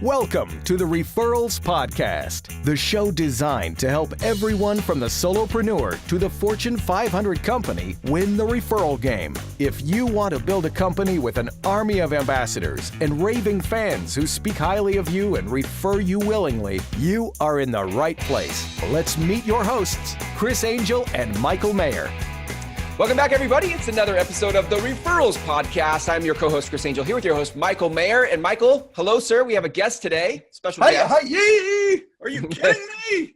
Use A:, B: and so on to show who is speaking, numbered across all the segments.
A: Welcome to the Referrals Podcast, the show designed to help everyone from the solopreneur to the Fortune 500 company win the referral game. If you want to build a company with an army of ambassadors and raving fans who speak highly of you and refer you willingly, you are in the right place. Let's meet your hosts, Chris Angel and Michael Maher.
B: Welcome back, everybody. It's another episode of the Referrals Podcast. I'm your co-host, Chris Angel, here with your host, Michael Maher. And Michael, hello, sir. We have a guest today. Special guest.
C: Hi, yee! Are you kidding me?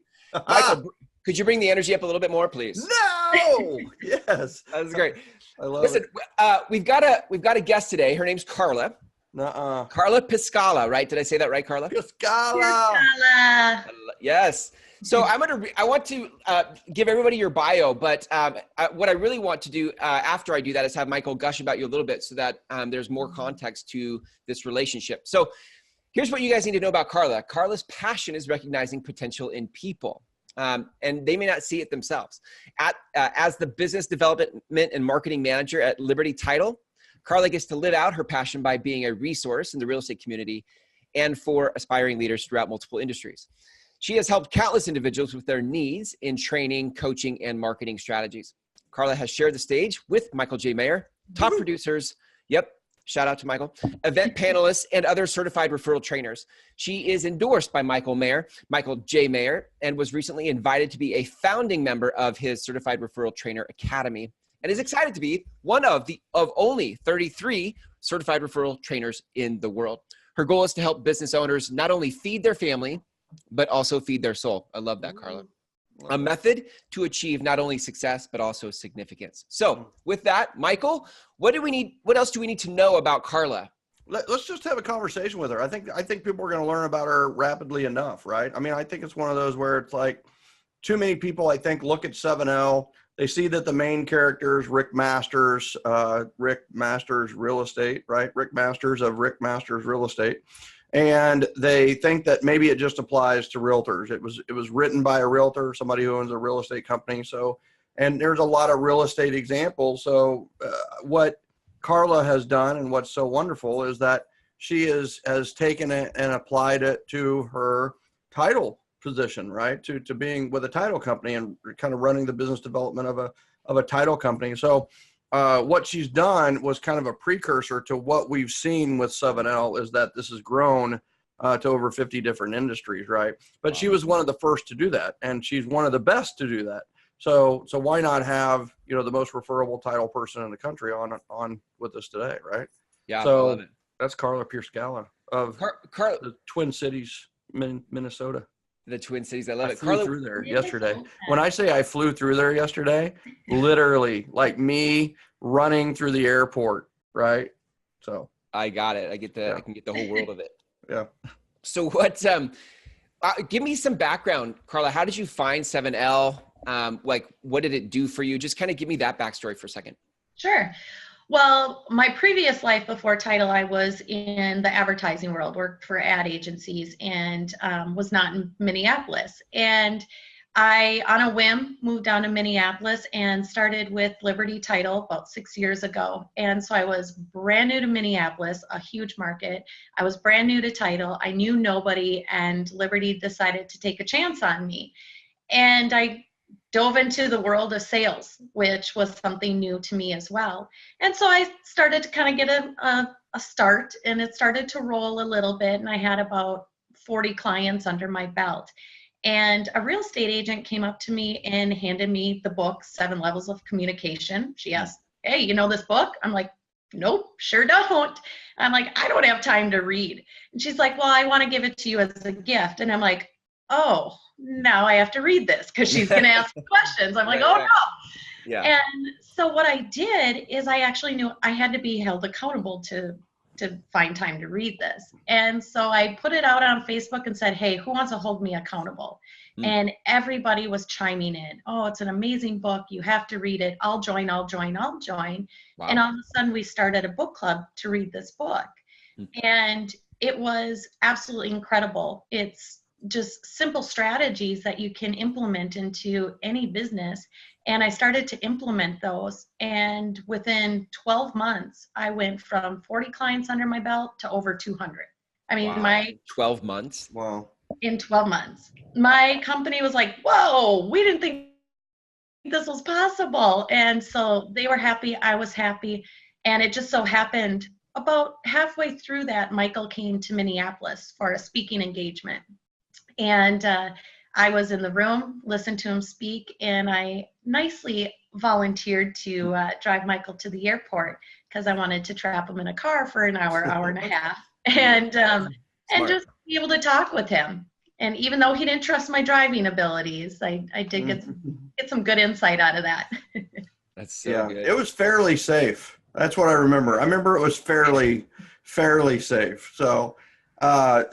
B: Michael, could you bring the energy up a little bit more, please?
C: No! Yes.
B: That's great.
C: I love
B: Listen,
C: it.
B: we've got a guest today. Her name's Karla. Karla Pierskalla, right? Did I say that right, Karla?
C: Pierskalla.
B: Yes. So I want to give everybody your bio, but what I really want to do after I do that is have Michael gush about you a little bit so that there's more context to this relationship. So here's what you guys need to know about Karla. Karla's passion is recognizing potential in people, and they may not see it themselves. As the business development and marketing manager at Liberty Title, Karla gets to live out her passion by being a resource in the real estate community and for aspiring leaders throughout multiple industries. She has helped countless individuals with their needs in training, coaching, and marketing strategies. Karla has shared the stage with Michael J. Maher, top producers, shout out to Michael, event panelists, and other certified referral trainers. She is endorsed by Michael J. Maher, and was recently invited to be a founding member of his Certified Referral Trainer Academy, and is excited to be one of only 33 certified referral trainers in the world. Her goal is to help business owners not only feed their family, but also feed their soul. I love that, Karla. A method to achieve not only success, but also significance. So with that, Michael, what else do we need to know about Karla?
C: Let's just have a conversation with her. I think people are going to learn about her rapidly enough, right? I mean, I think it's one of those where it's like too many people, I think, look at 7L. They see that the main character is Rick Masters Real Estate, right? Rick Masters of Rick Masters Real Estate. And they think that maybe it just applies to realtors. It was written by a realtor, somebody who owns a real estate company. So, and there's a lot of real estate examples. So what Karla has done and what's so wonderful is that she has taken it and applied it to her title position, right? To being with a title company and kind of running the business development of a title company. So what she's done was kind of a precursor to what we've seen with 7L is that this has grown to over 50 different industries, right? But she was one of the first to do that, and she's one of the best to do that. So why not have, the most referable title person in the country on with us today, right?
B: Yeah,
C: so
B: I love it.
C: That's Karla Pierskalla of the Twin Cities, Minnesota.
B: The Twin Cities. I love it.
C: I flew through there yesterday. When I say I flew through there yesterday, literally like me running through the airport, right? So
B: I got it. I can get the whole world of it.
C: Yeah.
B: So what, give me some background, Karla. How did you find 7L? What did it do for you? Just kind of give me that backstory for a second.
D: Sure. Well, my previous life before title, I was in the advertising world, worked for ad agencies, and was not in Minneapolis. And I, on a whim, moved down to Minneapolis and started with Liberty Title about 6 years ago. And so I was brand new to Minneapolis, a huge market. I was brand new to title. I knew nobody, and Liberty decided to take a chance on me. And I dove into the world of sales, which was something new to me as well. And so I started to kind of get a start, and it started to roll a little bit. And I had about 40 clients under my belt. And a real estate agent came up to me and handed me the book, 7 Levels of Communication. She asked, "Hey, you know this book?" I'm like, "Nope, sure don't." I'm like, "I don't have time to read." And she's like, "Well, I want to give it to you as a gift." And I'm like, "Oh, now I have to read this," because she's going to ask questions. I'm like, "Oh, no."
B: Yeah.
D: And so what I did is I actually knew I had to be held accountable to find time to read this. And so I put it out on Facebook and said, "Hey, who wants to hold me accountable?" And everybody was chiming in. "Oh, it's an amazing book. You have to read it. I'll join. Wow. And all of a sudden we started a book club to read this book. And it was absolutely incredible. It's just simple strategies that you can implement into any business. And I started to implement those. And within 12 months, I went from 40 clients under my belt to over 200. I mean,
B: Wow. 12 months.
C: Wow.
D: in 12 months, my company was like, whoa, we didn't think this was possible. And so they were happy. I was happy. And it just so happened about halfway through that, Michael came to Minneapolis for a speaking engagement. And I was in the room, listened to him speak, and I nicely volunteered to drive Michael to the airport because I wanted to trap him in a car for an hour, hour and a half, and just be able to talk with him. And even though he didn't trust my driving abilities, I did get some good insight out of that.
B: That's so good.
C: It was fairly safe. That's what I remember. I remember it was fairly safe. So,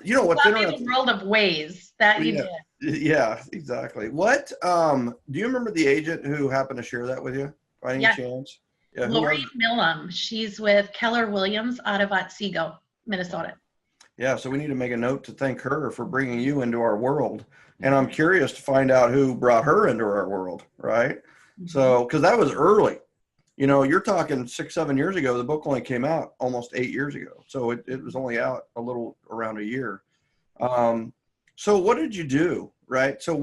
C: you know what's interesting?
D: A world of ways that you did.
C: Yeah, exactly. What do you remember the agent who happened to share that with you by any chance? Yeah,
D: Lori Millam. She's with Keller Williams out of Otsego, Minnesota.
C: Yeah, so we need to make a note to thank her for bringing you into our world. And I'm curious to find out who brought her into our world, right? Mm-hmm. So, because that was early. You know, you're talking 6-7 years ago. The book only came out almost 8 years ago. So it was only out a little around a year. So what did you do, right? So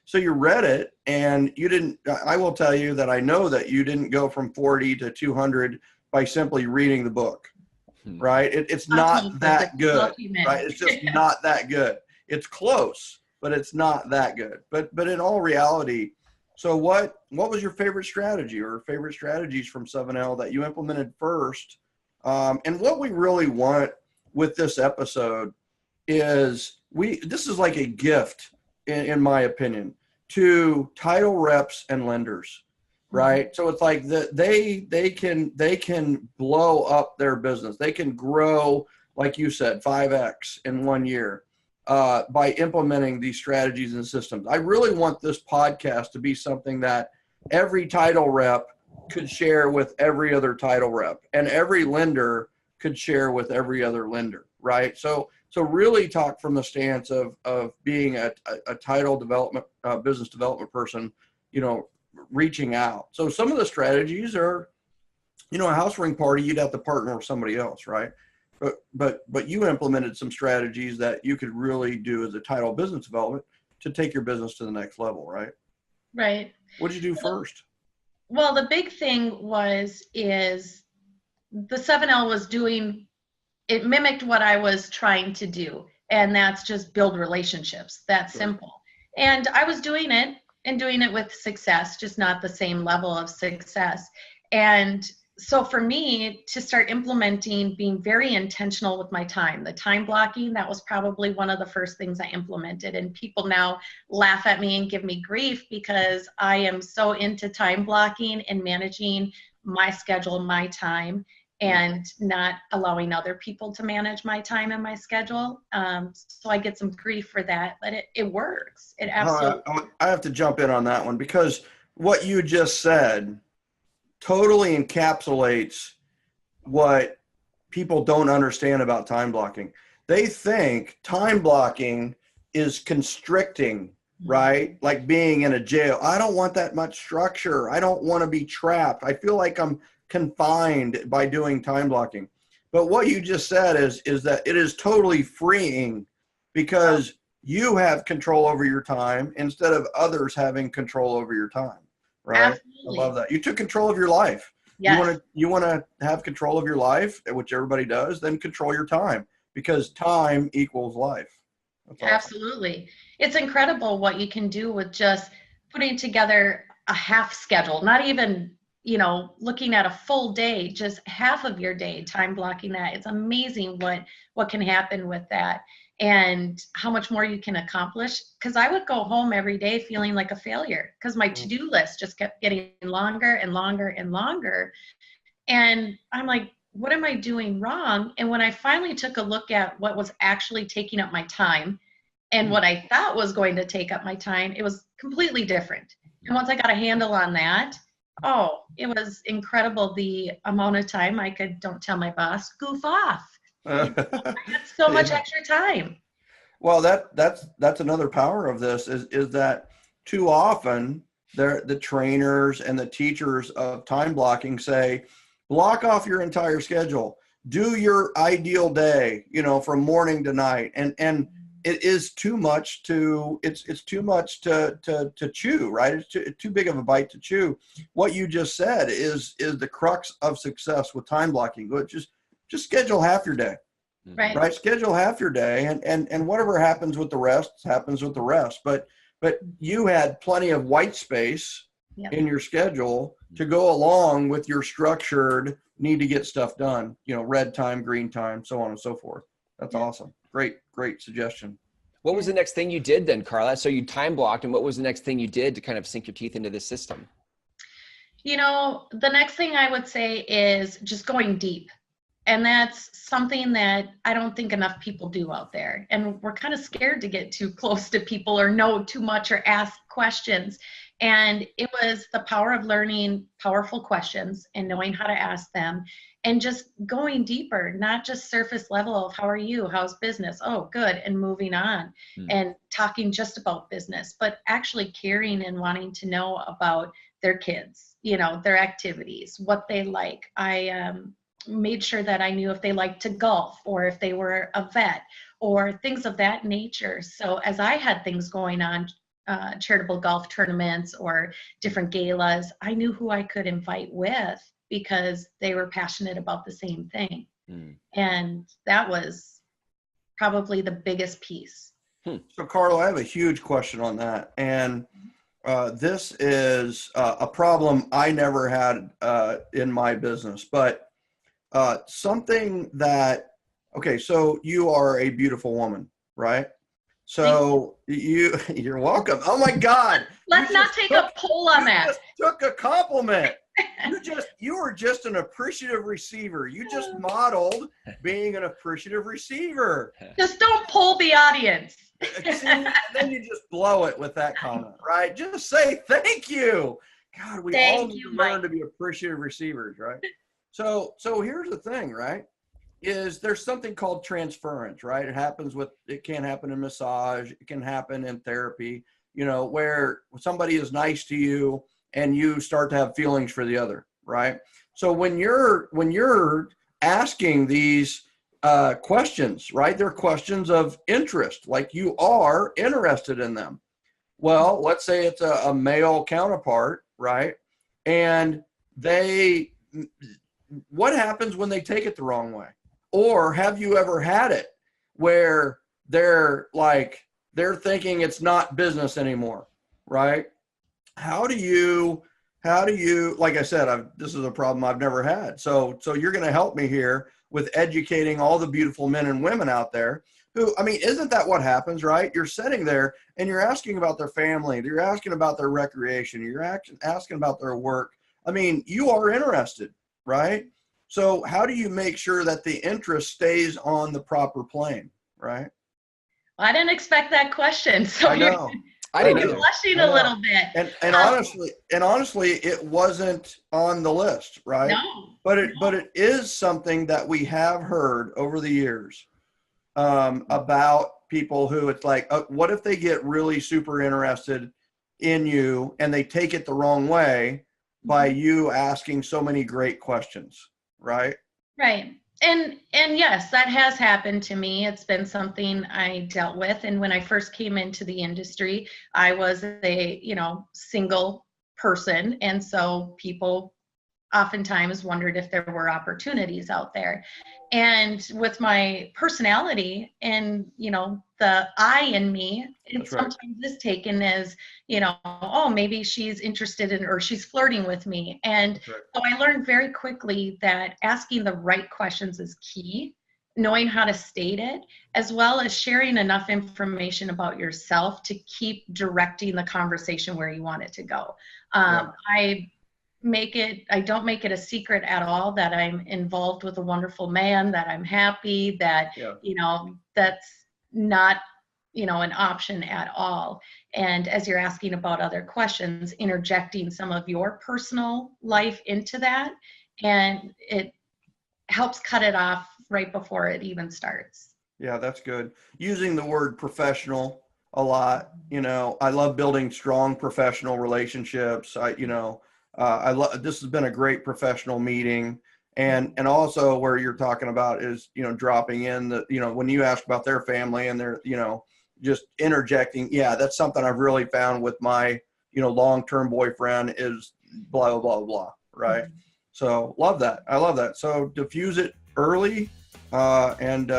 C: so you read it and you didn't, I will tell you that I know that you didn't go from 40 to 200 by simply reading the book, right? It's not that good, right? It's just not that good. It's close, but it's not that good. But in all reality, so what was your favorite strategy or favorite strategies from 7L that you implemented first? And what we really want with this episode is this is like a gift, in my opinion, to title reps and lenders, right? So it's like they can blow up their business. They can grow, like you said, 5x in 1 year. By implementing these strategies and systems. I really want this podcast to be something that every title rep could share with every other title rep, and every lender could share with every other lender, right? So really talk from the stance of being a title development, business development person, you know, reaching out. So some of the strategies are, you know, a house ring party, you'd have to partner with somebody else, right? But you implemented some strategies that you could really do as a title business development to take your business to the next level, right?
D: Right.
C: What did you do first?
D: Well, the big thing is the 7L was doing, it mimicked what I was trying to do. And that's just build relationships. That's simple. And I was doing it and doing it with success, just not the same level of success. And so for me to start implementing, being very intentional with my time, the time blocking, that was probably one of the first things I implemented. And people now laugh at me and give me grief because I am so into time blocking and managing my schedule, my time, and not allowing other people to manage my time and my schedule. So I get some grief for that, but it works. It absolutely.
C: I have to jump in on that one because what you just said totally encapsulates what people don't understand about time blocking. They think time blocking is constricting, right? Like being in a jail. I don't want that much structure. I don't want to be trapped. I feel like I'm confined by doing time blocking. But what you just said is that it is totally freeing because you have control over your time instead of others having control over your time. Right.
D: Absolutely.
C: I love that. You took control of your life.
D: Yes.
C: You want to have control of your life, which everybody does, then control your time because time equals life. That's awesome.
D: Absolutely. It's incredible what you can do with just putting together a half schedule, not even, you know, looking at a full day, just half of your day, time blocking that. It's amazing what can happen with that and how much more you can accomplish. Because I would go home every day feeling like a failure because my to-do list just kept getting longer and longer and longer. And I'm like, what am I doing wrong? And when I finally took a look at what was actually taking up my time and what I thought was going to take up my time, it was completely different. And once I got a handle on that, it was incredible the amount of time I could, don't tell my boss, goof off. I had so much extra time.
C: Well, that's another power of this is that too often the trainers and the teachers of time blocking say, block off your entire schedule. do your ideal day, from morning to night. And it is too much it's too much to chew, right? It's too big of a bite to chew. What you just said is the crux of success with time blocking. Just schedule half your day, right? Schedule half your day, and whatever happens with the rest happens with the rest. But you had plenty of white space in your schedule to go along with your structured need to get stuff done, red time, green time, so on and so forth. That's awesome. Great suggestion.
B: What was the next thing you did then, Karla? So you time blocked, and what was the next thing you did to kind of sink your teeth into this system?
D: The next thing I would say is just going deep. And that's something that I don't think enough people do out there. And we're kind of scared to get too close to people or know too much or ask questions. And it was the power of learning powerful questions and knowing how to ask them and just going deeper, not just surface level of how are you, how's business, oh, good, and moving on and talking just about business, but actually caring and wanting to know about their kids, their activities, what they like. I made sure that I knew if they liked to golf or if they were a vet or things of that nature. So as I had things going on, charitable golf tournaments or different galas, I knew who I could invite with because they were passionate about the same thing. And that was probably the biggest piece.
C: So Karla, I have a huge question on that. And this is a problem I never had in my business, but something that, okay, so you are a beautiful woman, right? So you're welcome. Oh my God.
D: Let's not take a poll on that.
C: Just took a compliment. You were just an appreciative receiver. You just modeled being an appreciative receiver.
D: Just don't poll the audience.
C: Then you just blow it with that comment, right? Just say thank you. God, we all need to learn to be appreciative receivers, right? So here's the thing, right? Is there's something called transference, right? It can happen in massage, it can happen in therapy, where somebody is nice to you and you start to have feelings for the other, right? So when you're asking these questions, right? They're questions of interest, like you are interested in them. Well, let's say it's a male counterpart, right? And what happens when they take it the wrong way? Or have you ever had it where they're thinking it's not business anymore, right? How do you, like I said, this is a problem I've never had. So you're going to help me here with educating all the beautiful men and women out there who, isn't that what happens, right? You're sitting there and you're asking about their family. You're asking about their recreation. You're asking about their work. You are interested, right? So how do you make sure that the interest stays on the proper plane, right?
D: Well, I didn't expect that question. So
C: I know.
D: You're blushing a little bit.
C: And honestly, it wasn't on the list, right?
D: No.
C: But it is something that we have heard over the years about people who it's like, what if they get really super interested in you and they take it the wrong way by you asking so many great questions? Right.
D: And yes, that has happened to me. It's been something I dealt with. And when I first came into the industry, I was a, single person. And so people oftentimes wondered if there were opportunities out there. And with my personality and, the I in me, it sometimes is taken as, oh, maybe she's interested in, or she's flirting with me. And so I learned very quickly that asking the right questions is key, knowing how to state it, as well as sharing enough information about yourself to keep directing the conversation where you want it to go. I don't make it a secret at all that I'm involved with a wonderful man, that I'm happy, that, that's not, an option at all. And as you're asking about other questions, interjecting some of your personal life into that, and it helps cut it off right before it even starts.
C: Yeah, that's good. Using the word professional a lot, I love building strong professional relationships. I love, this has been a great professional meeting. And also where you're talking about is, dropping in the, when you ask about their family and they're, just interjecting. Yeah, that's something I've really found with my, long-term boyfriend is blah, blah, blah, blah. Right. Mm-hmm. So love that. I love that. So diffuse it early, and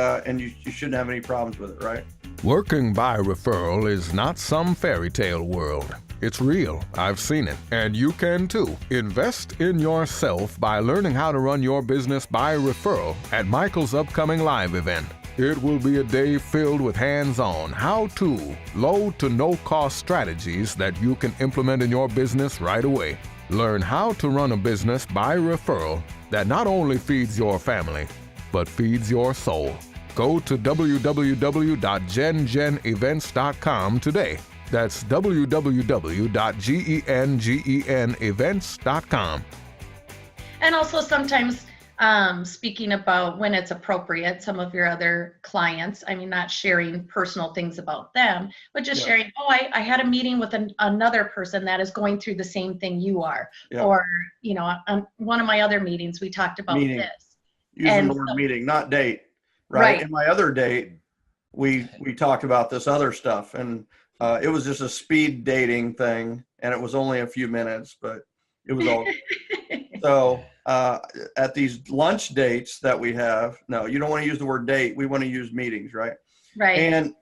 C: you shouldn't have any problems with it. Right.
A: Working by referral is not some fairy tale world. It's real. I've seen it. And you can too. Invest in yourself by learning how to run your business by referral at Michael's upcoming live event. It will be a day filled with hands-on, how-to, low to no-cost strategies that you can implement in your business right away. Learn how to run a business by referral that not only feeds your family, but feeds your soul. Go to www.gengenevents.com today. That's www.gengenevents.com.
D: And also sometimes speaking about when it's appropriate, some of your other clients, I mean, not sharing personal things about them, but just sharing, I had a meeting with another person that is going through the same thing you are. Yeah. Or, on one of my other meetings, we talked about this.
C: Using the word meeting, not date, right? In my other date, we talked about this other stuff, and it was just a speed dating thing, and it was only a few minutes, but it was all. So at these lunch dates that we have, no, you don't want to use the word date. We want to use meetings, right?
D: Right. And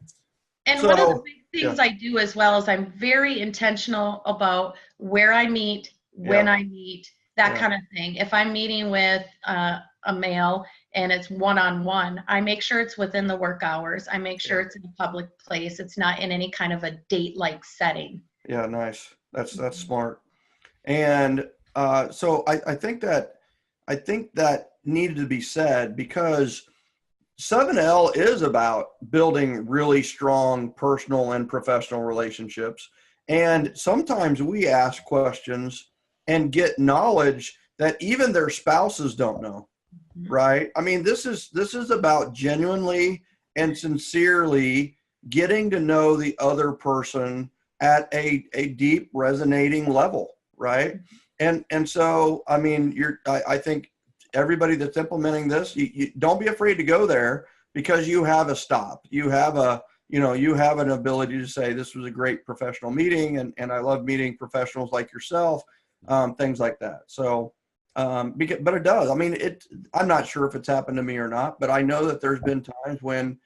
D: so, one of the big things I do as well is I'm very intentional about where I meet, when I meet, that kind of thing. If I'm meeting with a male and it's one-on-one, I make sure it's within the work hours. I make sure it's in a public place. It's not in any kind of a date-like setting.
C: Yeah, nice. That's smart. And so I think that needed to be said, because 7L is about building really strong personal and professional relationships. And sometimes we ask questions and get knowledge that even their spouses don't know. Right. I mean, this is about genuinely and sincerely getting to know the other person at a deep resonating level. Right. And so, I mean, I think everybody that's implementing this, you don't be afraid to go there, because you have a stop. You have an ability to say, this was a great professional meeting. And I love meeting professionals like yourself, things like that. So, but it does. I mean, I'm not sure if it's happened to me or not, but I know that there's been times when,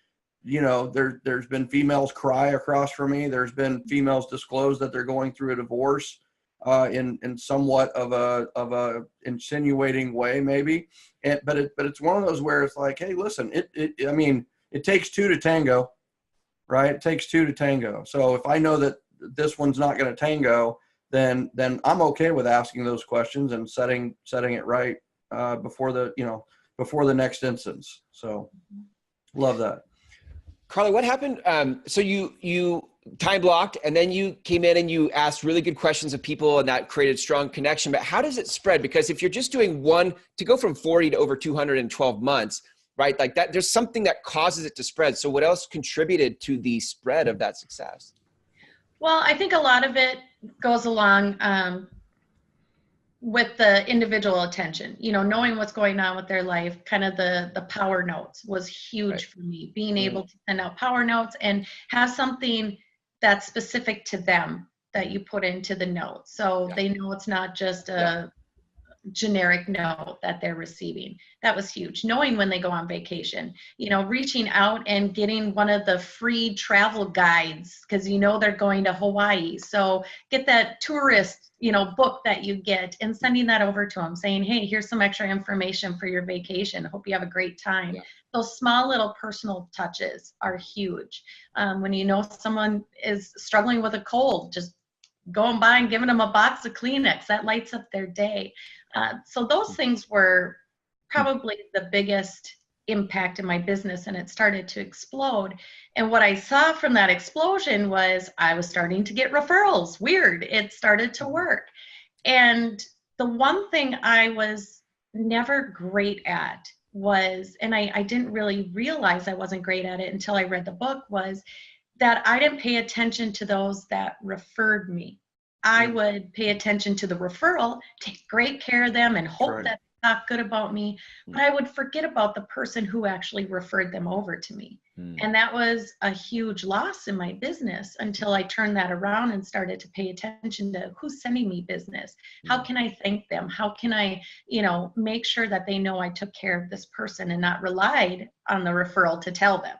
C: there's been females cry across from me. There's been females disclose that they're going through a divorce, in somewhat of a insinuating way, maybe. But it's one of those where it's like, hey, listen, I mean, it takes two to tango, right? It takes two to tango. So if I know that this one's not going to tango, then I'm okay with asking those questions and setting it right before the next instance. So love that.
B: Karla, what happened? So you time blocked, and then you came in and you asked really good questions of people, and that created strong connection. But how does it spread? Because if you're just doing one, to go from 40 to over 200 in 12 months, right? Like that, there's something that causes it to spread. So what else contributed to the spread of that success?
D: Well, I think a lot of it goes along with the individual attention, knowing what's going on with their life. Kind of the power notes was huge for me, being able to send out power notes and have something that's specific to them that you put into the note. So they know it's not just a generic note that they're receiving. That was huge. Knowing when they go on vacation, reaching out and getting one of the free travel guides, because they're going to Hawaii. So get that tourist, book that you get and sending that over to them, saying, hey, here's some extra information for your vacation. Hope you have a great time. Yeah. Those small little personal touches are huge. When someone is struggling with a cold, just going by and giving them a box of Kleenex, that lights up their day. So those things were probably the biggest impact in my business, and it started to explode. And what I saw from that explosion was I was starting to get referrals. Weird. It started to work. And the one thing I was never great at was, and I didn't really realize I wasn't great at it until I read the book, was that I didn't pay attention to those that referred me. I would pay attention to the referral, take great care of them, and hope that talk good about me, but I would forget about the person who actually referred them over to me. And that was a huge loss in my business until I turned that around and started to pay attention to who's sending me business. How can I thank them? How can I, make sure that they know I took care of this person and not relied on the referral to tell them.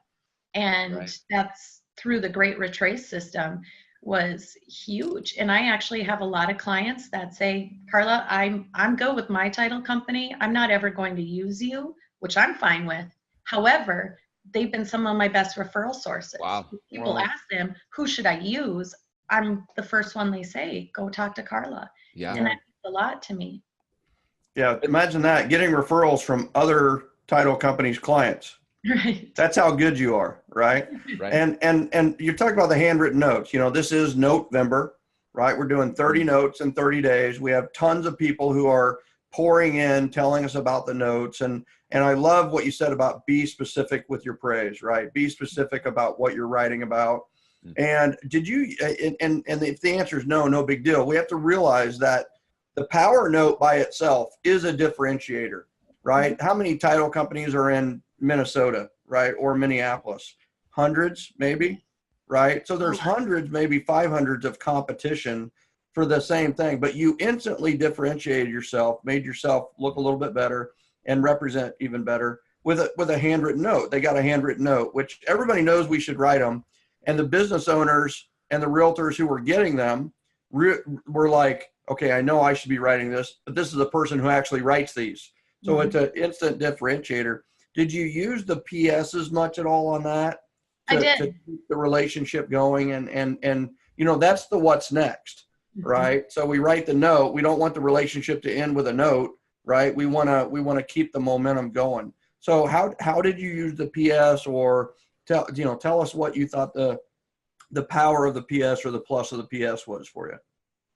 D: And that's through the great Retrace system was huge. And I actually have a lot of clients that say, Karla, I'm good with my title company. I'm not ever going to use you, which I'm fine with. However, they've been some of my best referral sources.
B: Wow.
D: People ask them, who should I use? I'm the first one they say, go talk to Karla.
B: Yeah.
D: And that means a lot to me.
C: Yeah. Imagine that, getting referrals from other title companies' clients.
D: Right.
C: That's how good you are, right?
B: Right.
C: And you're talking about the handwritten notes. This is November, right? We're doing 30 notes in 30 days. We have tons of people who are pouring in, telling us about the notes. And I love what you said about be specific with your praise, right? Be specific about what you're writing about. And did you, and if the answer is no, no big deal. We have to realize that the power note by itself is a differentiator, right? How many title companies are in Minnesota, right? Or Minneapolis? Hundreds, maybe, right? So there's hundreds, maybe 500s of competition for the same thing, but you instantly differentiated yourself, made yourself look a little bit better and represent even better with a handwritten note. They got a handwritten note, which everybody knows we should write them. And the business owners and the realtors who were getting them were like, okay, I know I should be writing this, but this is the person who actually writes these. So it's an instant differentiator. Did you use the PSs much at all on that?
D: I did.
C: To keep the relationship going and that's the what's next, right? So we write the note. We don't want the relationship to end with a note, right? We want to keep the momentum going. So how did you use the PS, or tell us what you thought the power of the PS or the plus of the PS was for you?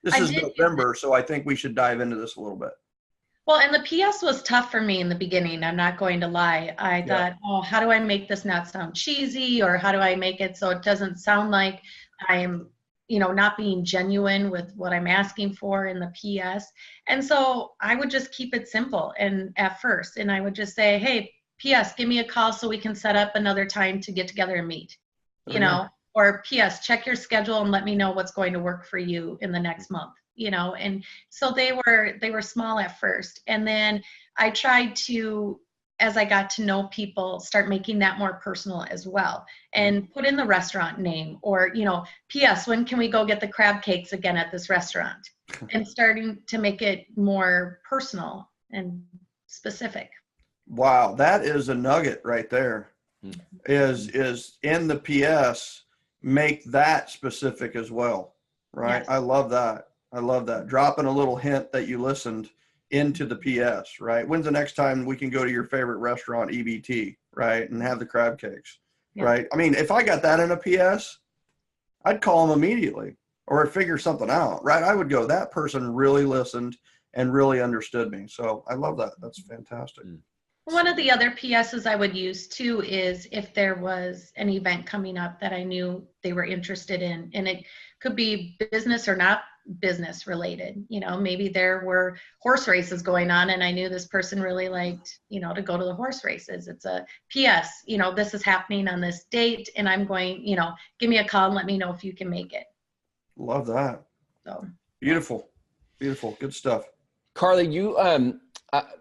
C: This is November, so I think we should dive into this a little bit.
D: Well, and the PS was tough for me in the beginning. I'm not going to lie. I thought, how do I make this not sound cheesy, or how do I make it so it doesn't sound like I'm, not being genuine with what I'm asking for in the PS. And so I would just keep it simple at first. And I would just say, hey, PS, give me a call so we can set up another time to get together and meet, or PS, check your schedule and let me know what's going to work for you in the next month. And so they were small at first. And then I tried to, as I got to know people, start making that more personal as well, and put in the restaurant name, or, PS, when can we go get the crab cakes again at this restaurant? And starting to make it more personal and specific.
C: Wow. That is a nugget right there. Is in the PS, make that specific as well. Right. Yes. I love that. Dropping a little hint that you listened into the PS, right? When's the next time we can go to your favorite restaurant, EBT, right? And have the crab cakes, right? I mean, if I got that in a PS, I'd call them immediately or figure something out, right? I would go, that person really listened and really understood me. So I love that. That's fantastic.
D: One of the other PSs I would use too is if there was an event coming up that I knew they were interested in, and it could be business or not business related. Maybe there were horse races going on and I knew this person really liked, to go to the horse races. It's a PS, this is happening on this date and I'm going, give me a call and let me know if you can make it.
C: Love that.
D: So
C: beautiful. Good stuff.
B: Karla, you,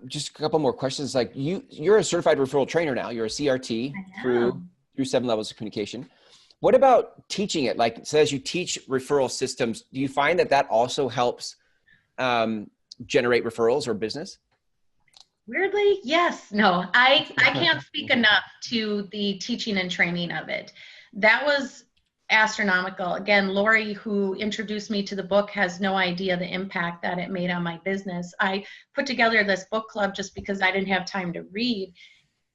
B: just a couple more questions. Like you're a certified referral trainer now. You're a CRT through 7 levels of communication. What about teaching it? Like, so as you teach referral systems, do you find that also helps generate referrals or business?
D: Weirdly, yes. No, I can't speak enough to the teaching and training of it. That was astronomical. Again, Lori, who introduced me to the book, has no idea the impact that it made on my business. I put together this book club just because I didn't have time to read.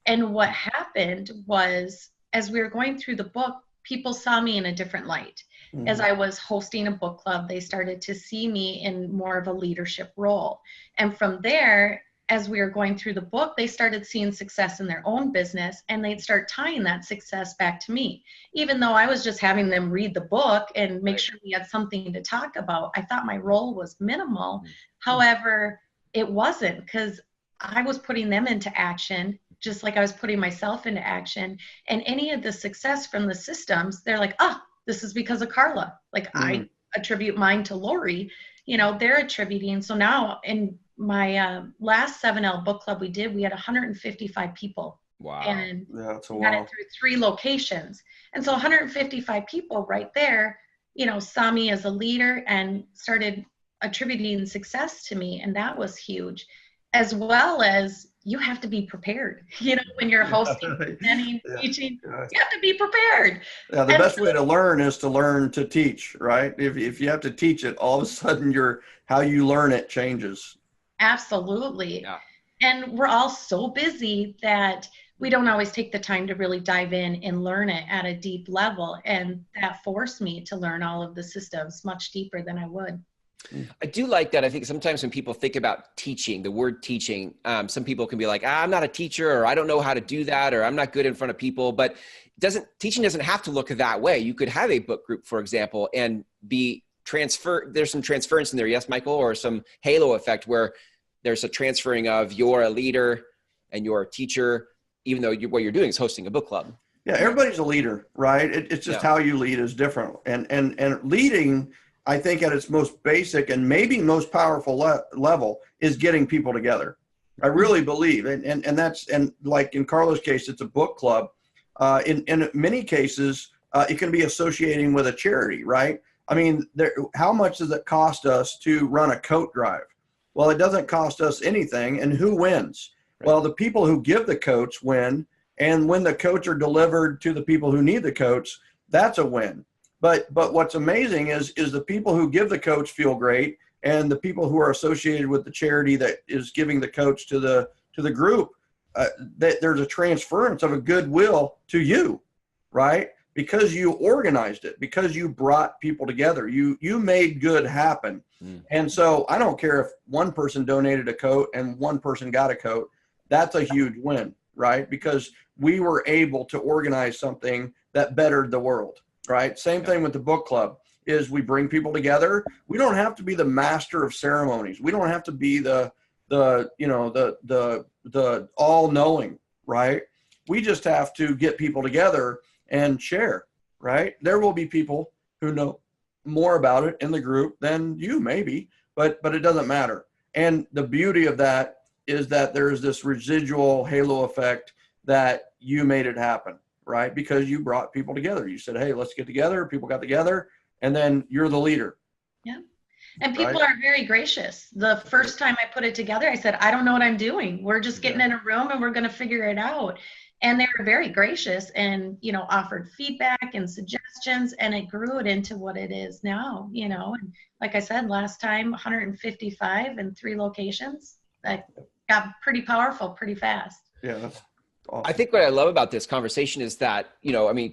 D: And what happened was, as we were going through the book, people saw me in a different light. As I was hosting a book club, they started to see me in more of a leadership role. And from there, as we were going through the book, they started seeing success in their own business, and they'd start tying that success back to me. Even though I was just having them read the book and make sure we had something to talk about, I thought my role was minimal. However, it wasn't, because I was putting them into action, just like I was putting myself into action. And any of the success from the systems, they're like, oh, this is because of Karla. Like I attribute mine to Lori, they're attributing. So now in my last 7L book club we had 155 people.
B: Wow.
D: And
C: that's a
D: we had
C: lot.
D: it through 3 locations. And so 155 people right there, saw me as a leader and started attributing success to me. And that was huge. As well as you have to be prepared, when you're hosting, presenting, teaching, you have to be prepared.
C: Yeah, the best way to learn is to learn to teach, right? If you have to teach it, all of a sudden how you learn it changes.
D: Absolutely.
B: Yeah.
D: And we're all so busy that we don't always take the time to really dive in and learn it at a deep level. And that forced me to learn all of the systems much deeper than I would.
B: I do like that. I think sometimes when people think about teaching, the word teaching, some people can be like, I'm not a teacher, or I don't know how to do that, or I'm not good in front of people. But teaching doesn't have to look that way. You could have a book group, for example, and be transfer. There's some transference in there. Yes, Michael, or some halo effect where there's a transferring of you're a leader and you're a teacher, even though what you're doing is hosting a book club.
C: Yeah, everybody's a leader, right? It's just how you lead is different. And leading, I think at its most basic and maybe most powerful level is getting people together. I really believe, and like in Karla's case, it's a book club. In many cases, it can be associating with a charity, right? I mean, how much does it cost us to run a coat drive? Well, it doesn't cost us anything. And who wins? Right. Well, the people who give the coats win. And when the coats are delivered to the people who need the coats, that's a win. But what's amazing is the people who give the coats feel great, and the people who are associated with the charity that is giving the coats to the group, that there's a transference of a goodwill to you, right? Because you organized it, because you brought people together, you made good happen. And so I don't care if one person donated a coat and one person got a coat, that's a huge win, right? Because we were able to organize something that bettered the world. Right. Same thing with the book club is we bring people together. We don't have to be the master of ceremonies. We don't have to be the all knowing. Right. We just have to get people together and share. Right. There will be people who know more about it in the group than you maybe, but it doesn't matter. And the beauty of that is that there's this residual halo effect that you made it happen. Right? Because you brought people together. You said, hey, let's get together. People got together, and then you're the leader.
D: Yeah. And people are very gracious. The first time I put it together, I said, I don't know what I'm doing. We're just getting in a room and we're going to figure it out. And they were very gracious and, offered feedback and suggestions, and it grew it into what it is now, And like I said, last time, 155 in 3 locations. That got pretty powerful pretty fast.
C: Yeah, that's awesome.
B: I think what I love about this conversation is that,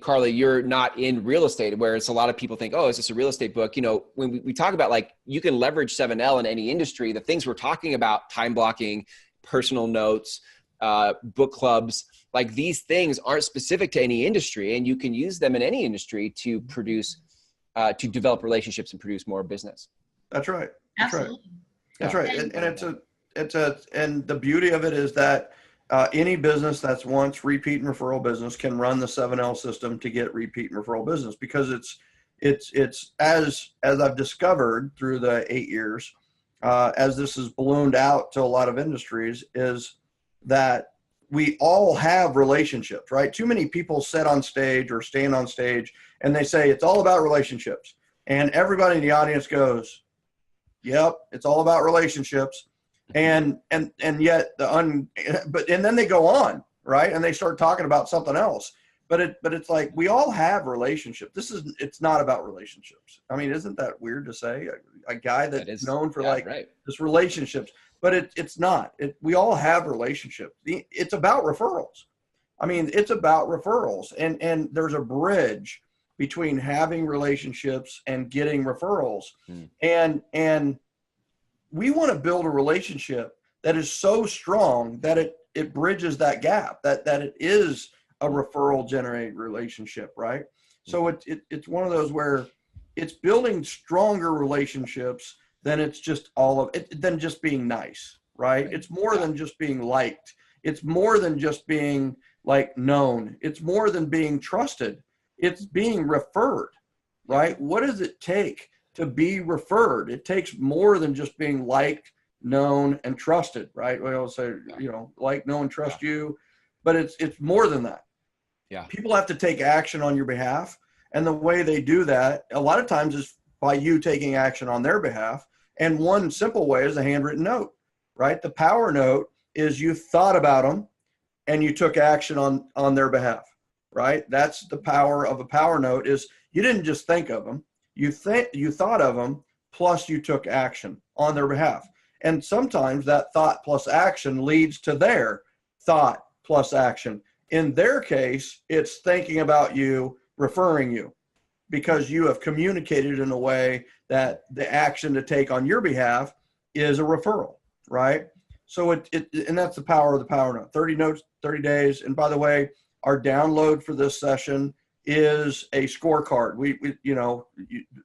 B: Karla, you're not in real estate, whereas a lot of people think, oh, is this a real estate book? When we talk about like, you can leverage 7L in any industry, the things we're talking about, time blocking, personal notes, book clubs, like these things aren't specific to any industry, and you can use them in any industry to produce, to develop relationships and produce more business.
C: That's right.
D: Absolutely.
C: That's right. And the beauty of it is that any business that's once repeat and referral business can run the 7L system to get repeat and referral business, because it's as I've discovered through the 8 years, as this has ballooned out to a lot of industries, is that we all have relationships, right? Too many people sit on stage or stand on stage and they say it's all about relationships, and everybody in the audience goes, yep, it's all about relationships. And yet and then they go on, right? And they start talking about something else. But it's like, we all have relationships. It's not about relationships. I mean, isn't that weird to say? A guy that's known for this relationships, but it's not. We all have relationships. It's about referrals. I mean, it's about referrals, and there's a bridge between having relationships and getting referrals. And we want to build a relationship that is so strong that it bridges that gap, that it is a referral generated relationship, right? So it's one of those where it's building stronger relationships than it's just than just being nice, right? It's more than just being liked. It's more than just being like known. It's more than being trusted. It's being referred, right? What does it take to be referred? It takes more than just being liked, known, and trusted, right? We always say, you know, like, know, and trust you, but it's more than that.
B: Yeah.
C: People have to take action on your behalf. And the way they do that, a lot of times, is by you taking action on their behalf. And one simple way is a handwritten note, right? The power note is you thought about them and you took action on their behalf, right? That's the power of a power note, is you didn't just think of them. You thought of them, plus you took action on their behalf. And sometimes that thought plus action leads to their thought plus action. In their case, it's thinking about you, referring you, because you have communicated in a way that the action to take on your behalf is a referral, right? So and that's the power of the power note. 30 notes, 30 days. And by the way, our download for this session is a scorecard.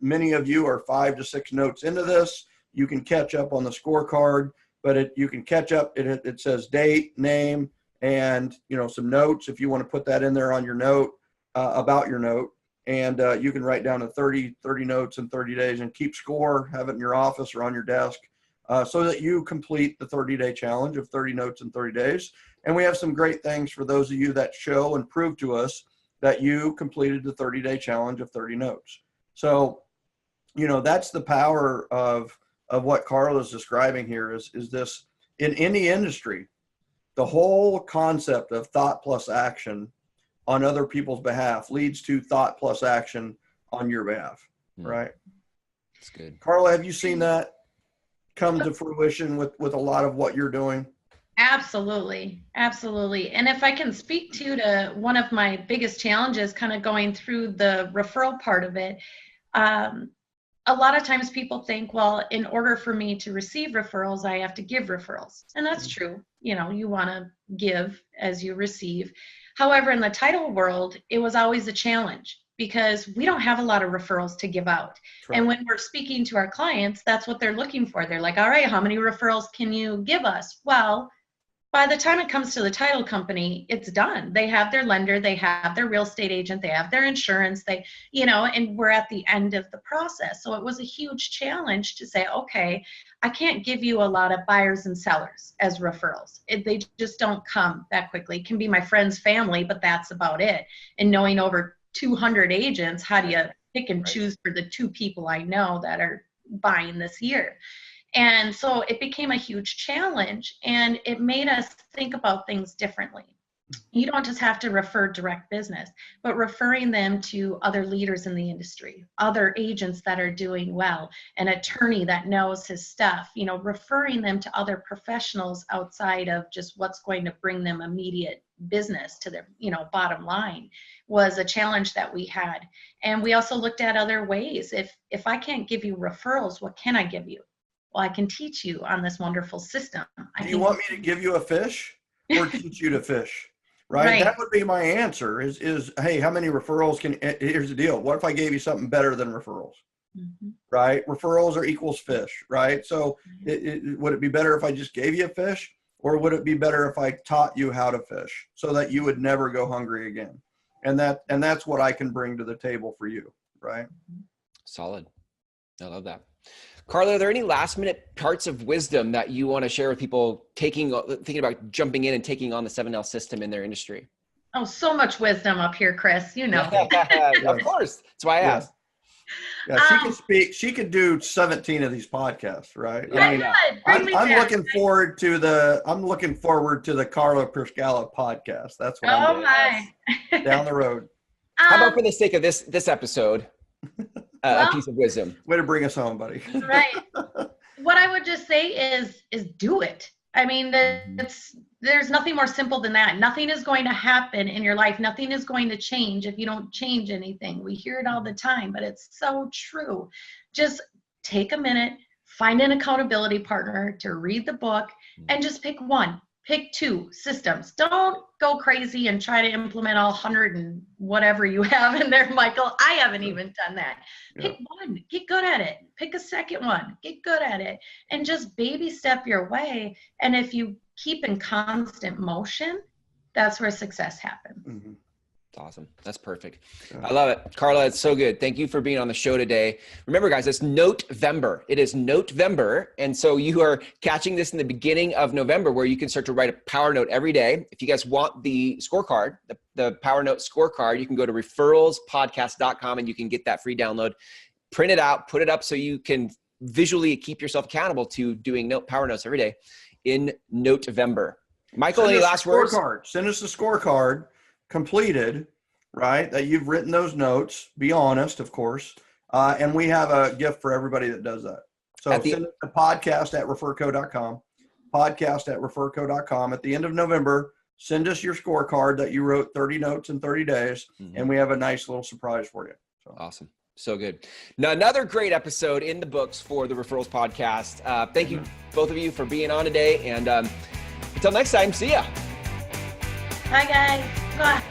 C: Many of you are 5 to 6 notes into this. You can catch up on the scorecard, but you can catch up. It says date, name, and some notes if you want to put that in there on your note, about your note. And you can write down to 30 notes in 30 days and keep score, have it in your office or on your desk, so that you complete the 30-day challenge of 30 notes in 30 days. And we have some great things for those of you that show and prove to us that you completed the 30-day challenge of 30 notes. So, that's the power of what Karla is describing here is this. In any industry, the whole concept of thought plus action on other people's behalf leads to thought plus action on your behalf, right?
B: That's good.
C: Karla, have you seen that come to fruition with a lot of what you're doing?
D: Absolutely. Absolutely. And if I can speak to one of my biggest challenges, kind of going through the referral part of it, a lot of times people think, well, in order for me to receive referrals, I have to give referrals. And that's true. You want to give as you receive. However, in the title world, it was always a challenge because we don't have a lot of referrals to give out.
C: Right.
D: And when we're speaking to our clients, that's what they're looking for. They're like, all right, how many referrals can you give us? Well, by the time it comes to the title company, it's done. They have their lender, they have their real estate agent, they have their insurance, and we're at the end of the process. So it was a huge challenge to say, okay, I can't give you a lot of buyers and sellers as referrals. They just don't come that quickly. It can be my friend's family, but that's about it. And knowing over 200 agents, how do you pick and choose for the 2 people I know that are buying this year? And so it became a huge challenge, and it made us think about things differently. You don't just have to refer direct business, but referring them to other leaders in the industry, other agents that are doing well, an attorney that knows his stuff, referring them to other professionals outside of just what's going to bring them immediate business to their, bottom line was a challenge that we had. And we also looked at other ways. If I can't give you referrals, what can I give you? Well, I can teach you on this wonderful system.
C: Do you want me to give you a fish or teach you to fish? Right? That would be my answer is, hey, how many referrals here's the deal. What if I gave you something better than referrals? Mm-hmm. Right? Referrals are equals fish, right? So would it be better if I just gave you a fish, or would it be better if I taught you how to fish so that you would never go hungry again? And that's what I can bring to the table for you, right?
B: Solid. I love that. Karla, are there any last minute parts of wisdom that you want to share with people thinking about jumping in and taking on the 7L system in their industry?
D: Oh, so much wisdom up here, Chris,
B: Of course. That's why I asked.
C: Yeah, she could speak. She could do 17 of these podcasts, right? I'm looking forward to the Karla Pierskalla podcast. That's what I'm doing. Down the road.
B: How about for the sake of this episode, a piece of wisdom?
C: Way to bring us home, buddy.
D: Right. What I would just say is do it. I mean, there's nothing more simple than that. Nothing is going to happen in your life. Nothing is going to change if you don't change anything. We hear it all the time, but it's so true. Just take a minute, find an accountability partner to read the book, and just pick one Pick 2 systems. Don't go crazy and try to implement all 100 and whatever you have in there, Michael. I haven't even done that. Pick 1, get good at it. Pick a second one, get good at it, and just baby step your way. And if you keep in constant motion, that's where success happens.
C: Mm-hmm.
B: That's awesome. That's perfect. I love it. Karla, it's so good. Thank you for being on the show today. Remember, guys, it's Note-vember. It is Note-vember. And so you are catching this in the beginning of November, where you can start to write a power note every day. If you guys want the scorecard, the power note scorecard, you can go to referralspodcast.com and you can get that free download. Print it out, put it up so you can visually keep yourself accountable to doing power notes every day in Note-vember. Michael, any last words?
C: Send us a scorecard completed, right? That you've written those notes. Be honest, of course. And we have a gift for everybody that does that. So send it to podcast@referco.com. Podcast@referco.com. At the end of November, send us your scorecard that you wrote 30 notes in 30 days, and we have a nice little surprise for you. So.
B: Awesome. So good. Now, another great episode in the books for the Referrals Podcast. Thank you, both of you, for being on today. And until next time, see ya.
D: Bye, guys. Bye.